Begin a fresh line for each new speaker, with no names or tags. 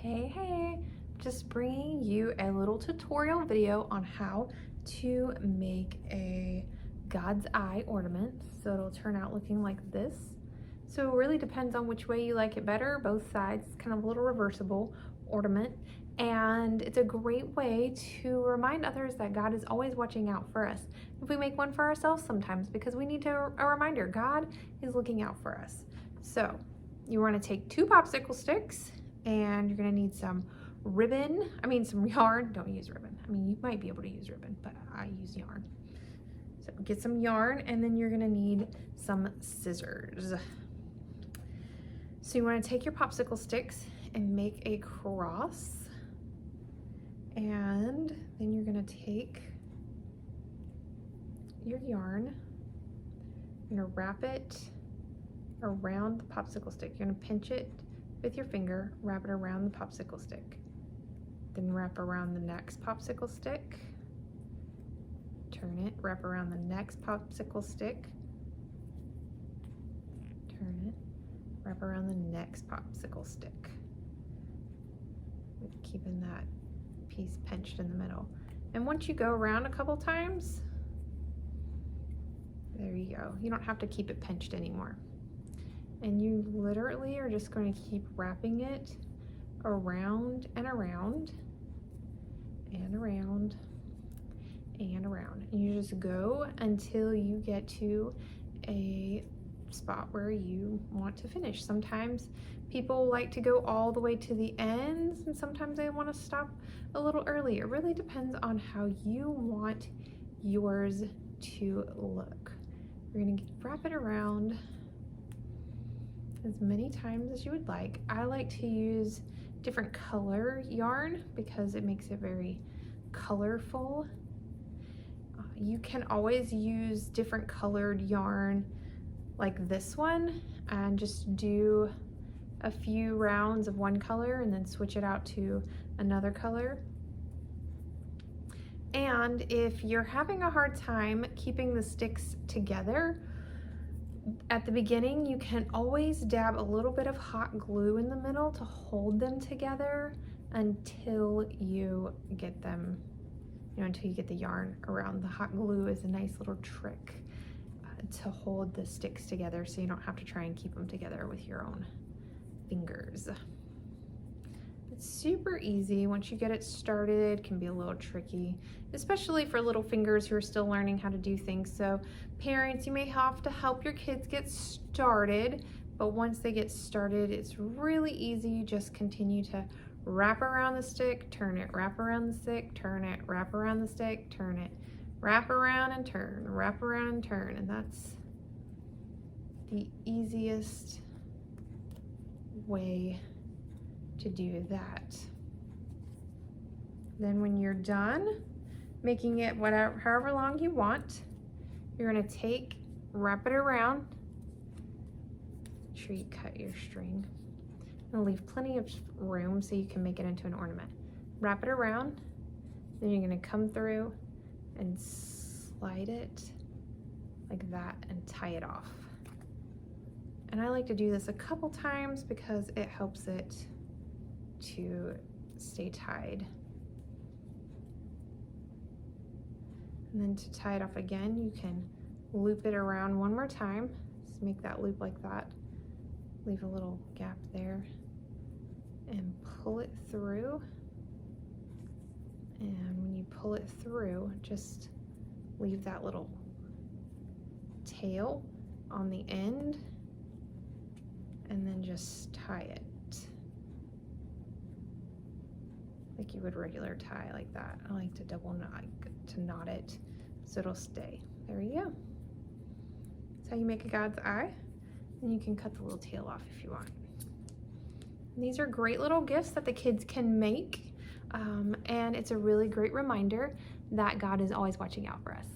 Hey, just bringing you a little tutorial video on how to make a God's eye ornament. So it'll turn out looking like this. So it really depends on which way you like it better. Both sides, kind of a little reversible ornament. And it's a great way to remind others that God is always watching out for us. If we make one for ourselves sometimes, because we need a reminder, God is looking out for us. So you want to take 2 popsicle sticks, and you're going to need some some yarn. Don't use ribbon. You might be able to use ribbon, but I use yarn. So get some yarn, and then you're going to need some scissors. So you want to take your popsicle sticks and make a cross, and then you're going to take your yarn, you're going to wrap it around the popsicle stick. You're going to pinch it with your finger, wrap it around the popsicle stick, then wrap around the next popsicle stick, turn it, wrap around the next popsicle stick, turn it, wrap around the next popsicle stick, keeping that piece pinched in the middle. And once you go around a couple times, there you go. You don't have to keep it pinched anymore. And you literally are just going to keep wrapping it around and around and around and around. And you just go until you get to a spot where you want to finish. Sometimes people like to go all the way to the ends, and sometimes they want to stop a little early. It really depends on how you want yours to look. You're going to wrap it around as many times as you would like. I like to use different color yarn because it makes it very colorful. You can always use different colored yarn like this one and just do a few rounds of one color and then switch it out to another color. And if you're having a hard time keeping the sticks together, at the beginning, you can always dab a little bit of hot glue in the middle to hold them together until you get them, until you get the yarn around. The hot glue is a nice little trick to hold the sticks together so you don't have to try and keep them together with your own fingers. It's super easy. Once you get it started, it can be a little tricky, especially for little fingers who are still learning how to do things. So parents, you may have to help your kids get started, but once they get started, it's really easy. You just continue to wrap around the stick, turn it, wrap around the stick, turn it, wrap around the stick, turn it, wrap around and turn, wrap around and turn. And that's the easiest way to do that. Then when you're done making it however long you want, you're going to wrap it around. Make sure you cut your string and leave plenty of room so you can make it into an ornament. Wrap it around, then you're going to come through and slide it like that and tie it off. And I like to do this a couple times because it helps it to stay tied. And then to tie it off again, you can loop it around one more time. Just make that loop like that. Leave a little gap there and pull it through. And when you pull it through, just leave that little tail on the end and then just tie it like you would regular tie, like that. I like to double knot, to knot it so it'll stay. There you go. That's how you make a God's eye. And you can cut the little tail off if you want. And these are great little gifts that the kids can make. And it's a really great reminder that God is always watching out for us.